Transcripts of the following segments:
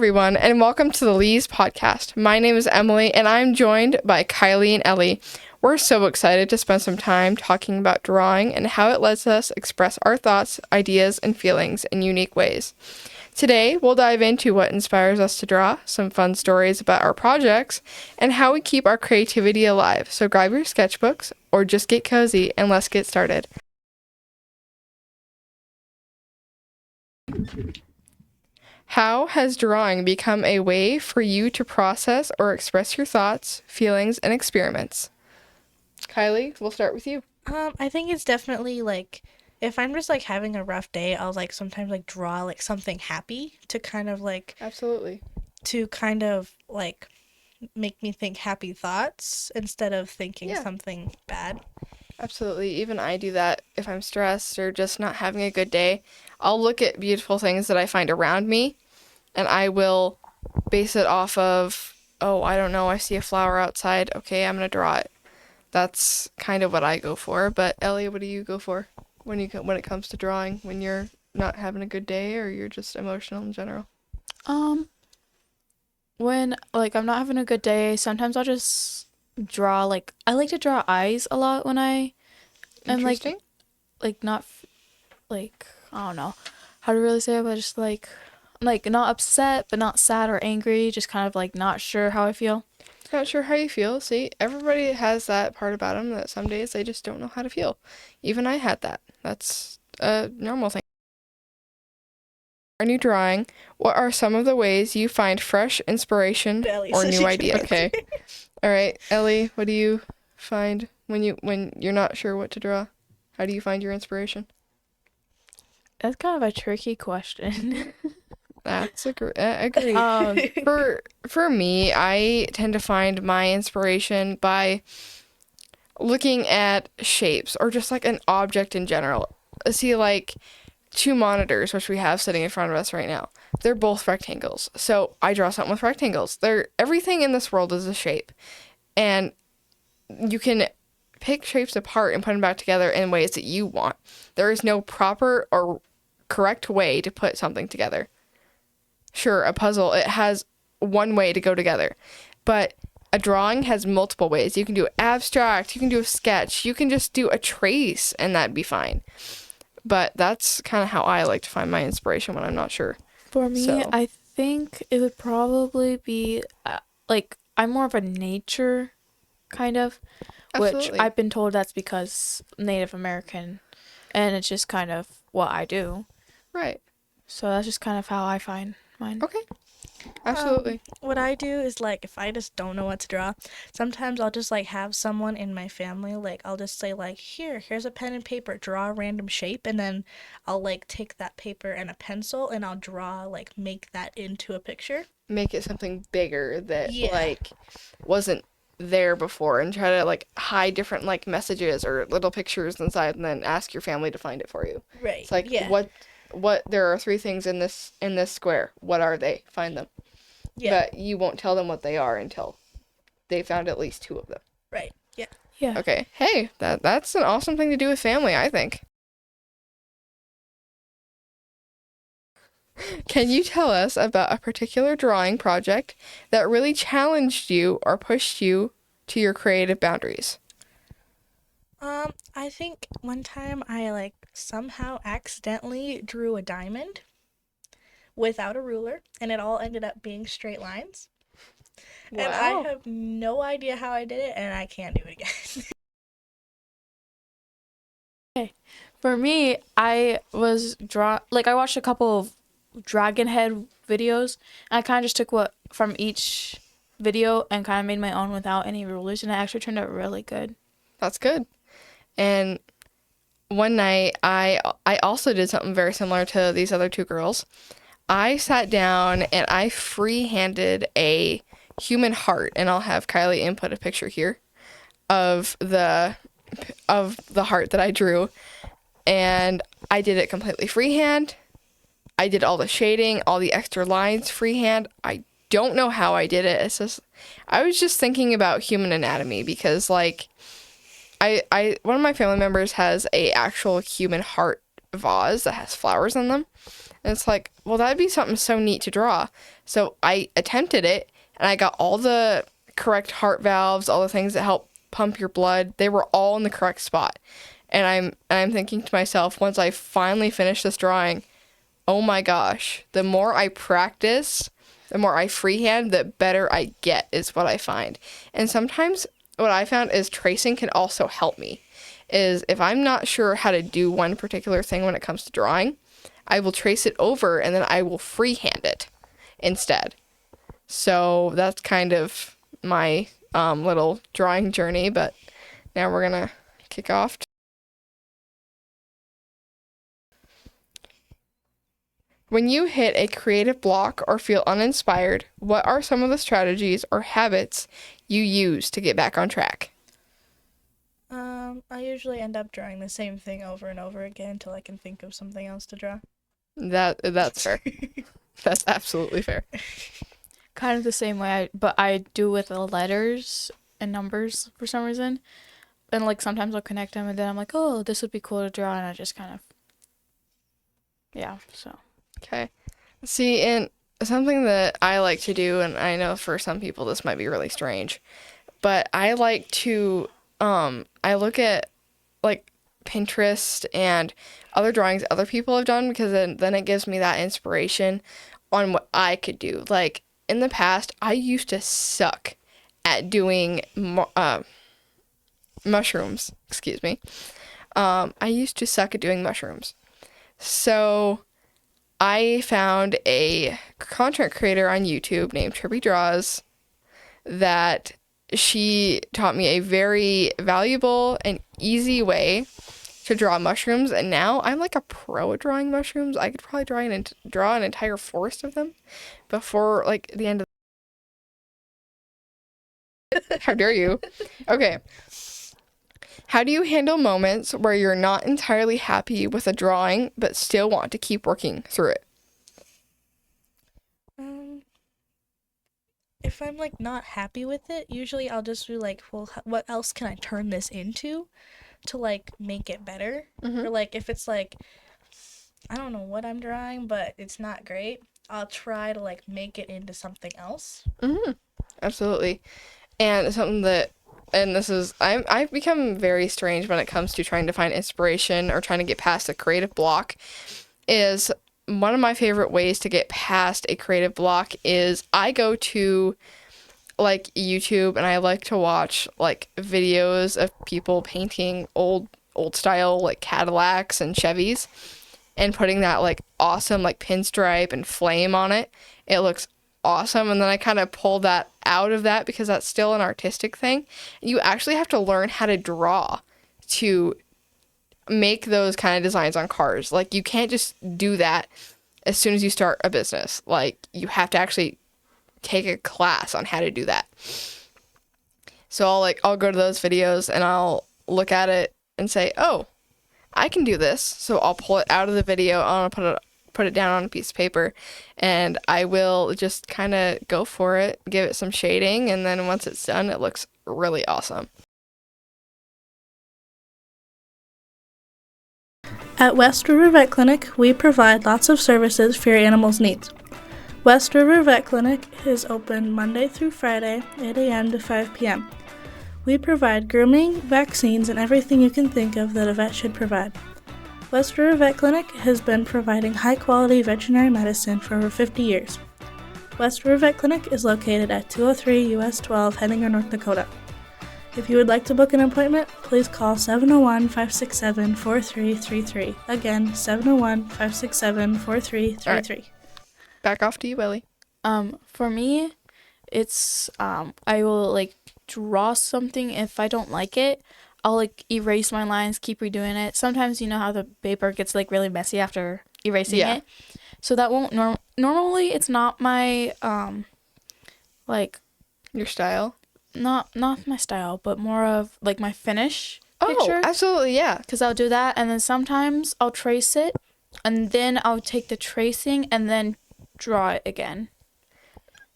everyone, and welcome to the Lee's podcast. My name is Emily, and I'm joined by Kylie and Ellie. We're so excited to spend some time talking about drawing and how it lets us express our thoughts, ideas, and feelings in unique ways. Today, we'll dive into what inspires us to draw, some fun stories about our projects, and how we keep our creativity alive. So grab your sketchbooks, or just get cozy, and let's get started. How has drawing become a way for you to process or express your thoughts, feelings, and experiments? Kylie, we'll start with you. I think it's definitely like if I'm just like having a rough day, I'll like sometimes like draw like something happy to kind of like Absolutely. make me think happy thoughts instead of thinking Yeah. something bad. Absolutely. Even I do that if I'm stressed or just not having a good day. I'll look at beautiful things that I find around me and I will base it off of, oh, I don't know, I see a flower outside. Okay, I'm going to draw it. That's kind of what I go for. But Ellie, what do you go for when it comes to drawing, when you're not having a good day or you're just emotional in general? Um, when like I'm not having a good day, sometimes I'll just draw I like to draw eyes a lot when I am Interesting. not like I don't know how to really say it, but just like not upset but not sad or angry, just kind of like not sure how I feel. Not sure how you feel. See, everybody has that part about them that some days they just don't know how to feel. Even I had that. That's a normal thing. Our new drawing, what are some of the ways you find fresh inspiration Ellie or says new she ideas? can- Okay. All right, Ellie, what do you find when you're not sure what to draw? How do you find your inspiration? That's kind of a tricky question. That's agreed. um For me, I tend to find my inspiration by looking at shapes or just like an object in general. See, like two monitors, which we have sitting in front of us right now. They're both rectangles. So I draw something with rectangles. Everything in this world is a shape. And you can pick shapes apart and put them back together in ways that you want. There is no proper or correct way to put something together. Sure, a puzzle, it has one way to go together. But a drawing has multiple ways. You can do abstract, you can do a sketch, you can just do a trace, and that'd be fine. But that's kind of how I like to find my inspiration when I'm not sure. For me, So- I think it would probably be I'm more of a nature kind of, which Absolutely. I've been told that's because Native American, and it's just kind of what I do. Right. So that's just kind of how I find mine. Okay. Absolutely. What I do is like if I just don't know what to draw, sometimes I'll just like have someone in my family like I'll just say like here's a pen and paper, draw a random shape, and then I'll like take that paper and a pencil and I'll draw like make that into a picture. Make it something bigger that Yeah. like wasn't there before and try to like hide different like messages or little pictures inside and then ask your family to find it for you. Right. It's like yeah. what there are three things in this square. What are they? Find them. Yeah. But you won't tell them what they are until they found at least two of them. Right. Yeah. Yeah. Okay. Hey, that's an awesome thing to do with family, I think. Can you tell us about a particular drawing project that really challenged you or pushed you to your creative boundaries? I think one time I like somehow accidentally drew a diamond without a ruler and it all ended up being straight lines. And I Wow. have no idea how I did it and I can't do it again. For me, I watched a couple of dragon head videos, and I kind of just took what from each video and kind of made my own without any rulers, and it actually turned out really good. That's good. And one night I also did something very similar to these other two girls. I sat down and I free-handed a human heart, and I'll have Kylie input a picture here of the heart that I drew, and I did it completely freehand. I did all the shading, all the extra lines freehand. I don't know how I did it. It's just I was just thinking about human anatomy because like I one of my family members has a actual human heart vase that has flowers in them. And it's like, well, that'd be something so neat to draw. So I attempted it, and I got all the correct heart valves, all the things that help pump your blood. They were all in the correct spot. And I'm thinking to myself, once I finally finish this drawing, oh my gosh, the more I practice, the more I freehand, the better I get, is what I find. And sometimes what I found is tracing can also help me. Is if I'm not sure how to do one particular thing when it comes to drawing, I will trace it over and then I will freehand it instead. So that's kind of my little drawing journey, but now we're going to kick off. When you hit a creative block or feel uninspired, what are some of the strategies or habits you use to get back on track? I usually end up drawing the same thing over and over again until I can think of something else to draw. That's fair. That's absolutely fair. Kind of the same way, but I do with the letters and numbers for some reason. And like sometimes I'll connect them, and then I'm like, oh, this would be cool to draw, and I just kind of, yeah. So. Okay. See, and something that I like to do, and I know for some people this might be really strange, but I like to I look at like Pinterest and other drawings other people have done, because then it gives me that inspiration on what I could do. Like in the past, I used to suck at doing mushrooms. Excuse me. I used to suck at doing mushrooms. So I found a content creator on YouTube named Trippy Draws that she taught me a very valuable and easy way to draw mushrooms, and now I'm like a pro at drawing mushrooms. I could probably draw an entire forest of them before like the end of How dare you? Okay. How do you handle moments where you're not entirely happy with a drawing but still want to keep working through it? If I'm like not happy with it, usually I'll just be like, well, what else can I turn this into to like make it better? Or like if it's like, I don't know what I'm drawing, but it's not great, I'll try to like make it into something else. Absolutely. And something that, and this is, I've become very strange when it comes to trying to find inspiration or trying to get past a creative block, is one of my favorite ways to get past a creative block is I go to like YouTube and I like to watch like videos of people painting old style like Cadillacs and Chevys and putting that like awesome like pinstripe and flame on it. It looks awesome. And then I kind of pull that out of that because that's still an artistic thing. You actually have to learn how to draw to make those kind of designs on cars. Like you can't just do that as soon as you start a business. Like you have to actually take a class on how to do that. So I'll go to those videos and I'll look at it and say, oh, I can do this. So I'll pull it out of the video. I'll put it down on a piece of paper, and I will just kind of go for it, give it some shading, and then once it's done, it looks really awesome. At West River Vet Clinic, we provide lots of services for your animal's needs. West River Vet Clinic is open Monday through Friday, 8 a.m. to 5 p.m. We provide grooming, vaccines, and everything you can think of that a vet should provide. West River Vet Clinic has been providing high-quality veterinary medicine for over 50 years. West River Vet Clinic is located at 203 US 12, Henninger, North Dakota. If you would like to book an appointment, please call 701-567-4333. Again, 701-567-4333. Right. Back off to you, Willie. For me, it's I will like draw something. If I don't like it, I'll like erase my lines, keep redoing it. Sometimes you know how the paper gets like really messy after erasing it. So that won't normally it's not my like your style. Not my style, but more of like my finish Oh, picture. absolutely, yeah. Because I'll do that, and then sometimes I'll trace it, and then I'll take the tracing and then draw it again.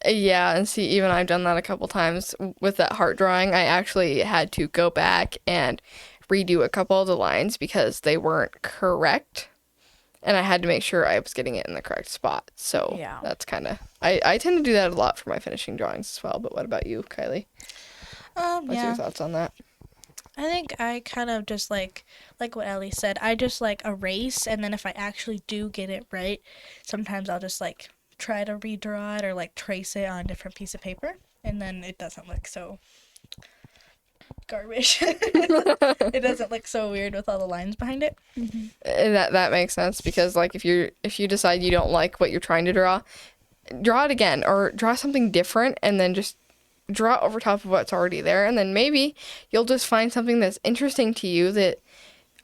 Yeah, and see, even I've done that a couple times with that heart drawing. I actually had to go back and redo a couple of the lines because they weren't correct. and I had to make sure I was getting it in the correct spot. So Yeah. that's kind of, I tend to do that a lot for my finishing drawings as well. But what about you, Kylie? What's your Yeah. thoughts on that? I think I kind of just like what Ellie said. I just like erase, and then if I actually do get it right, sometimes I'll just like try to redraw it or like trace it on a different piece of paper, and then it doesn't look so garbage. It doesn't look so weird with all the lines behind it. And that makes sense, because like if you decide you don't like what you're trying to draw it again, or draw something different, and then just draw over top of what's already there, and then maybe you'll just find something that's interesting to you that,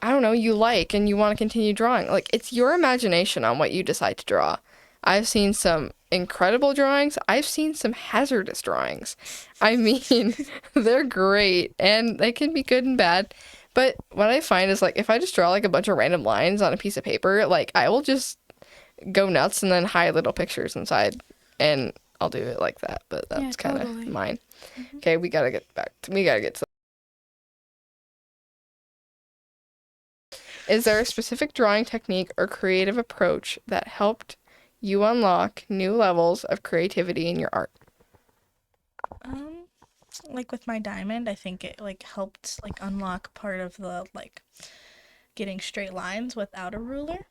I don't know, you like and you want to continue drawing. Like, it's your imagination on what you decide to draw. I've seen some incredible drawings. I've seen some hazardous drawings. I mean, they're great, and they can be good and bad. But what I find is, like, if I just draw like a bunch of random lines on a piece of paper, like, I will just go nuts and then hide little pictures inside, and I'll do it like that. But that's Yeah, kind of totally. mine. Okay, we gotta get to. Is there a specific drawing technique or creative approach that helped you unlock new levels of creativity in your art? Like with my diamond, I think it like helped like unlock part of the like getting straight lines without a ruler.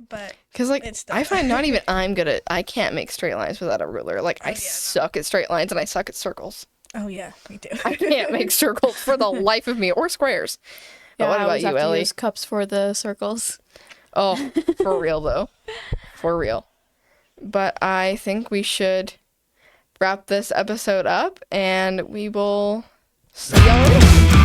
But Because, like, It's I done. find not even I can't make straight lines without a ruler. Like, I yeah, no. suck at straight lines, and I suck at circles. oh yeah, me too. I can't make circles for the life of me, or squares. But Yeah, what I about always have you, to Ellie? use cups for the circles. Oh, for real, though. For real. But I think we should wrap this episode up, and we will see y'all later.